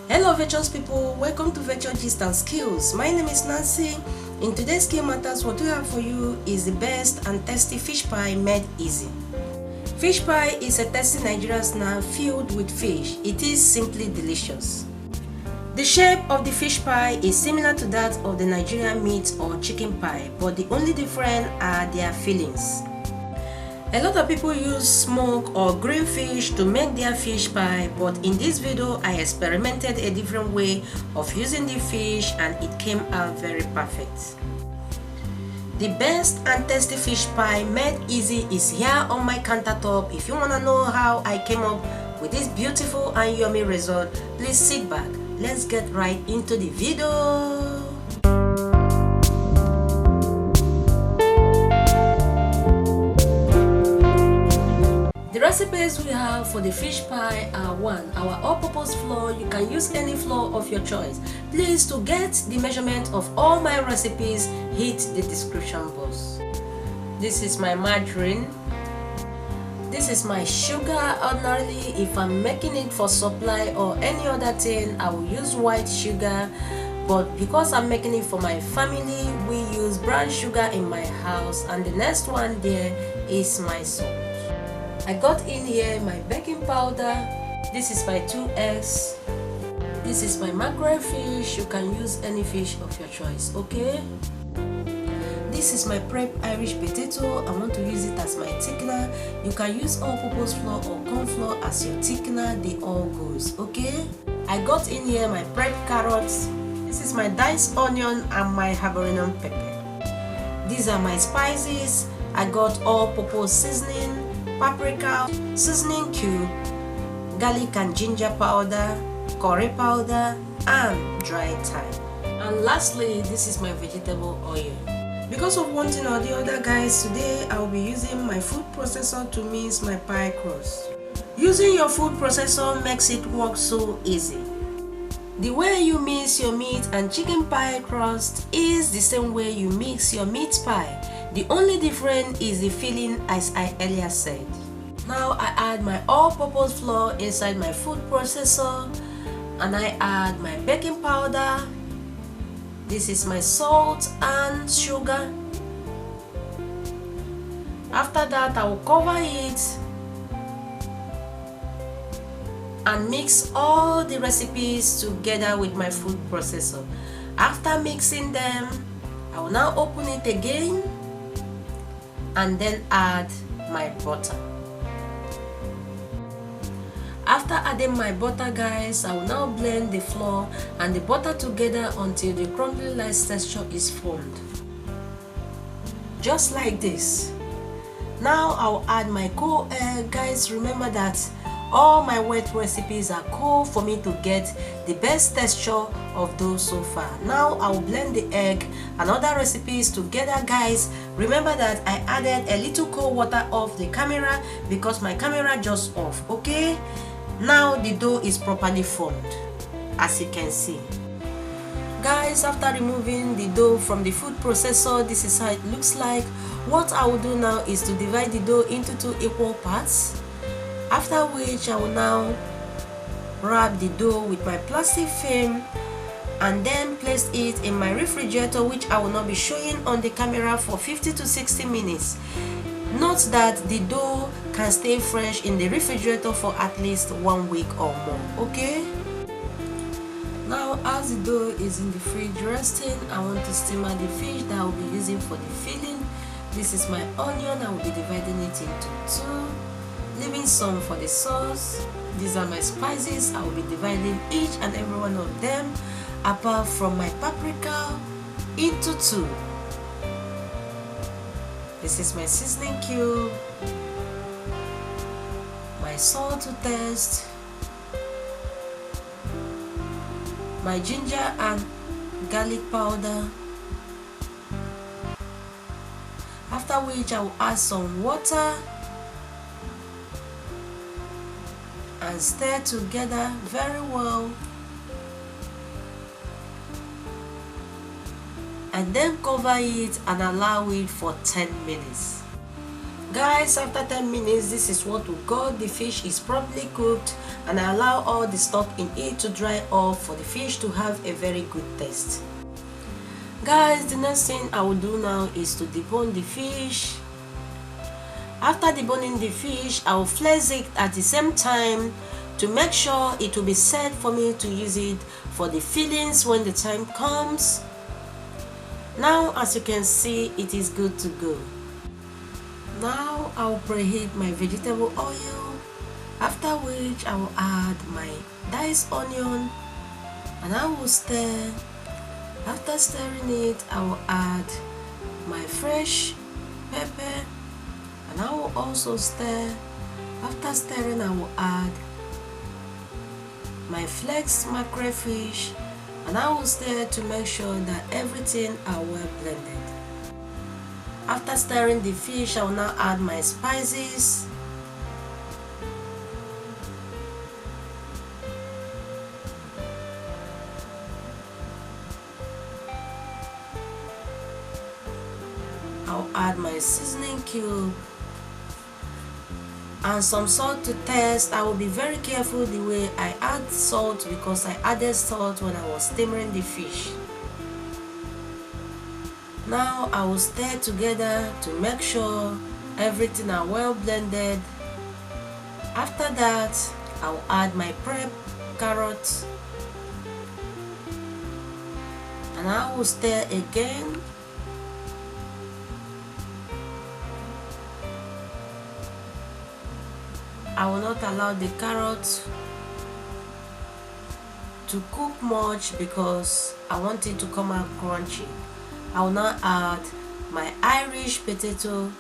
Hello virtuous people, welcome to Virtual Gist and Skills. My name is Nancy. In today's Skill Matters, what we have for you is the best and tasty fish pie made easy. Fish pie is a tasty Nigerian snack filled with fish. It is simply delicious. The shape of the fish pie is similar to that of the Nigerian meat or chicken pie, but the only difference are their fillings. A lot of people use smoked or grilled fish to make their fish pie, but in this video I experimented a different way of using the fish and it came out very perfect. The best and tasty fish pie made easy is here on my countertop. If you want to know how I came up with this beautiful and yummy result, please sit back. Let's get right into the video. The recipes we have for the fish pie are 1. Our all-purpose flour. You can use any flour of your choice. Please, to get the measurement of all my recipes, hit the description box. This is my margarine. This is my sugar. Ordinarily, if I'm making it for supply or any other thing, I will use white sugar, but because I'm making it for my family, we use brown sugar in my house. And the next one there is my salt. I got in here my baking powder. This is my 2 eggs. This is my mackerel fish. You can use any fish of your choice, okay? This is my prep Irish potato. I want to use it as my thickener. You can use all-purpose flour or corn flour as your thickener. They all goes, okay? I got in here my prep carrots. This is my diced onion and my habanero pepper. These are my spices. I got all-purpose seasoning, paprika, seasoning cube, garlic and ginger powder, curry powder, and dry thyme. And lastly, this is my vegetable oil. Because of one thing or the other, guys, today I will be using my food processor to mix my pie crust. Using your food processor makes it work so easy. The way you mix your meat and chicken pie crust is the same way you mix your meat pie. The only difference is the filling, as I earlier said. Now I add my all-purpose flour inside my food processor, and I add my baking powder. This is my salt and sugar. After that, I will cover it and mix all the recipes together with my food processor. After mixing them, I will now open it again and then add my butter. After adding my butter, guys, I will now blend the flour and the butter together until the crumbly-like texture is formed. Just like this. Now I will add my cold egg. Guys, remember that all my wet recipes are cold for me to get the best texture of those so far. Now I will blend the egg and other recipes together, guys. Remember that I added a little cold water off the camera because my camera just off, okay? Now the dough is properly formed, as you can see. Guys, after removing the dough from the food processor, this is how it looks like. What I will do now is to divide the dough into 2 equal parts. After which I will now wrap the dough with my plastic film and then place it in my refrigerator, which I will not be showing on the camera, for 50 to 60 minutes. Note that the dough can stay fresh in the refrigerator for at least 1 week or more, okay? Now, as the dough is in the fridge resting, I want to simmer the fish that I will be using for the filling. This is my onion. I will be dividing it into 2, leaving some for the sauce. These are my spices. I will be dividing each and every one of them, apart from my paprika, into 2. This is my seasoning cube, my salt to taste, my ginger and garlic powder. After which I will add some water and stir together very well, and then cover it and allow it for 10 minutes. Guys, after 10 minutes, this is what we got. The fish is properly cooked, and I allow all the stock in it to dry off for the fish to have a very good taste. Guys, the next thing I will do now is to debone the fish. After deboning the fish, I will flex it at the same time to make sure it will be set for me to use it for the fillings when the time comes. Now, as you can see, it is good to go. Now I will preheat my vegetable oil, after which I will add my diced onion and I will stir. After stirring it, I will add my fresh pepper and I will also stir. After stirring, I will add my flaked mackerel fish and I will stir to make sure that everything are well blended. After stirring the fish, I will now add my spices. I'll add my seasoning cube and some salt to taste. I will be very careful the way I add salt because I added salt when I was steaming the fish. Now I will stir together to make sure everything are well blended. After that, I will add my prep carrots and I will stir again. I will not allow the carrots to cook much because I want it to come out crunchy. I will now add my Irish potato.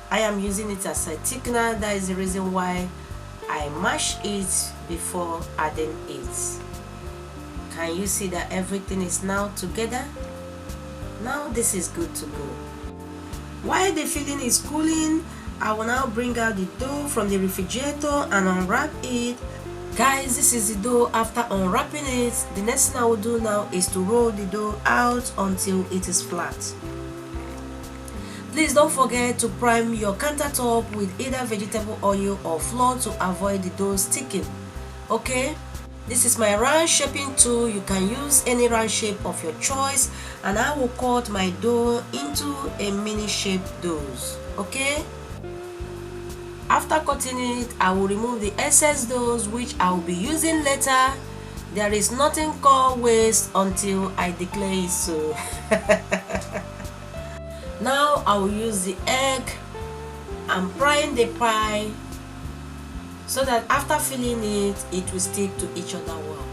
I am using it as a thickener. That is the reason why I mash it before adding it. Can you see that everything is now together? Now this is good to go. While the filling is cooling, I will now bring out the dough from the refrigerator and unwrap it. Guys, this is the dough. After unwrapping it, the next thing I will do now is to roll the dough out until it is flat. Please don't forget to prime your countertop with either vegetable oil or flour to avoid the dough sticking. Okay, this is my round shaping tool. You can use any round shape of your choice and I will cut my dough into a mini shaped doughs. Okay, after cutting it, I will remove the excess doughs which I will be using later. There is nothing called waste until I declare it so. Now I will use the egg and prime the pie so that after filling it, it will stick to each other well.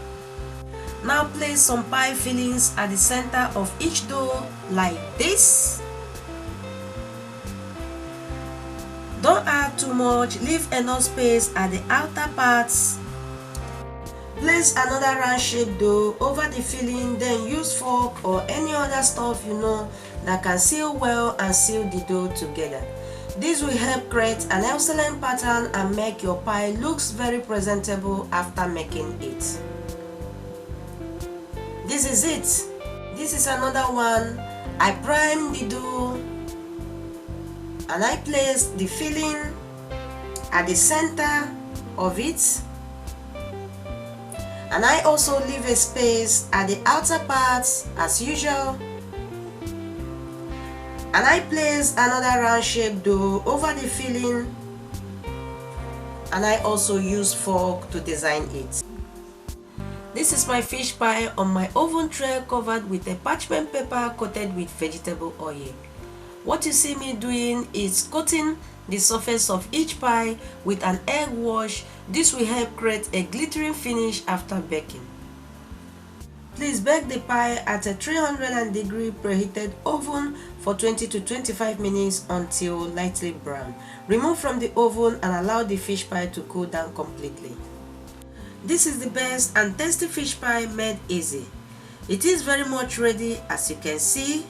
Now place some pie fillings at the center of each dough like this. Don't add too much, leave enough space at the outer parts. Place another round shaped dough over the filling, then use fork or any other stuff you know that can seal well and seal the dough together. This will help create an excellent pattern and make your pie looks very presentable after making it. This is it. This is another one. I prime the dough and I place the filling at the center of it, and I also leave a space at the outer parts as usual, and I place another round shaped dough over the filling and I also use fork to design it. This is my fish pie on my oven tray covered with a parchment paper coated with vegetable oil. What you see me doing is coating the surface of each pie with an egg wash. This will help create a glittering finish after baking. Please bake the pie at a 300-degree preheated oven for 20 to 25 minutes until lightly brown. Remove from the oven and allow the fish pie to cool down completely. This is the best and tasty fish pie made easy. It is very much ready, as you can see.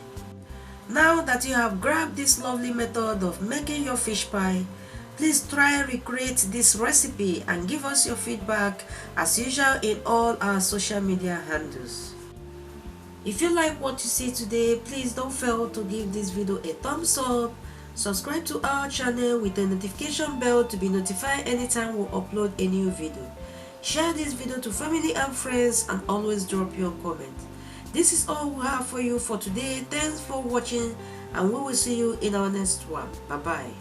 Now that you have grabbed this lovely method of making your fish pie, please try and recreate this recipe and give us your feedback as usual in all our social media handles. If you like what you see today, please don't fail to give this video a thumbs up, subscribe to our channel with the notification bell to be notified anytime we upload a new video. Share this video to family and friends and always drop your comment. This is all we have for you for today. Thanks for watching and we will see you in our next one. Bye bye.